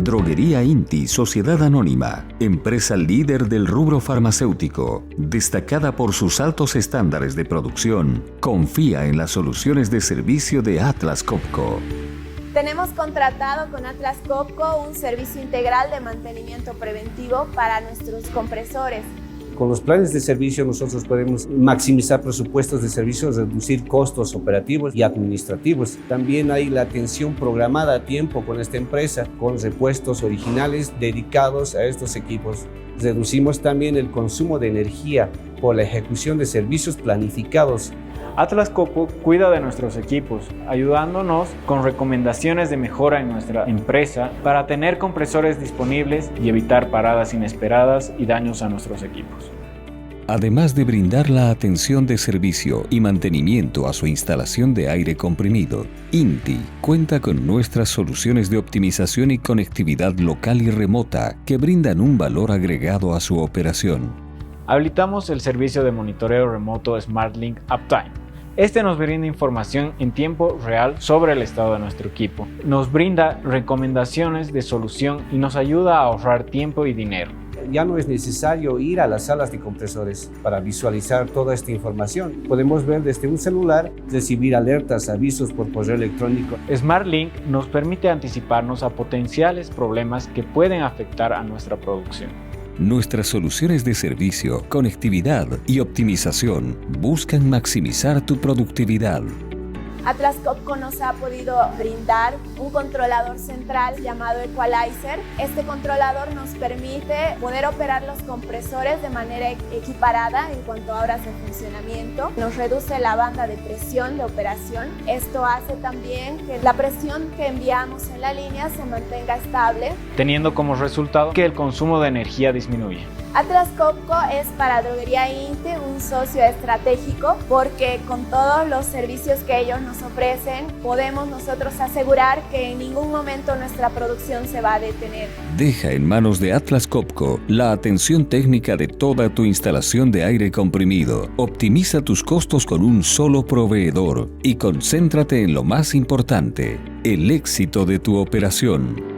Droguería Inti, Sociedad Anónima, empresa líder del rubro farmacéutico, destacada por sus altos estándares de producción, confía en las soluciones de servicio de Atlas Copco. Tenemos contratado con Atlas Copco un servicio integral de mantenimiento preventivo para nuestros compresores. Con los planes de servicio nosotros podemos maximizar presupuestos de servicios, reducir costos operativos y administrativos. También hay la atención programada a tiempo con esta empresa, con repuestos originales dedicados a estos equipos. Reducimos también el consumo de energía por la ejecución de servicios planificados. Atlas Copco cuida de nuestros equipos, ayudándonos con recomendaciones de mejora en nuestra empresa para tener compresores disponibles y evitar paradas inesperadas y daños a nuestros equipos. Además de brindar la atención de servicio y mantenimiento a su instalación de aire comprimido, Inti cuenta con nuestras soluciones de optimización y conectividad local y remota que brindan un valor agregado a su operación. Habilitamos el servicio de monitoreo remoto SmartLink Uptime. Este nos brinda información en tiempo real sobre el estado de nuestro equipo. Nos brinda recomendaciones de solución y nos ayuda a ahorrar tiempo y dinero. Ya no es necesario ir a las salas de compresores para visualizar toda esta información. Podemos ver desde un celular, recibir alertas, avisos por correo electrónico. SmartLink nos permite anticiparnos a potenciales problemas que pueden afectar a nuestra producción. Nuestras soluciones de servicio, conectividad y optimización buscan maximizar tu productividad. Atlas Copco nos ha podido brindar un controlador central llamado Equalizer. Este controlador nos permite poder operar los compresores de manera equiparada en cuanto a horas de funcionamiento. Nos reduce la banda de presión de operación. Esto hace también que la presión que enviamos en la línea se mantenga estable, teniendo como resultado que el consumo de energía disminuye. Atlas Copco es para Droguería Inti un socio estratégico porque con todos los servicios que ellos nos ofrecen podemos nosotros asegurar que en ningún momento nuestra producción se va a detener. Deja en manos de Atlas Copco la atención técnica de toda tu instalación de aire comprimido. Optimiza tus costos con un solo proveedor y concéntrate en lo más importante, el éxito de tu operación.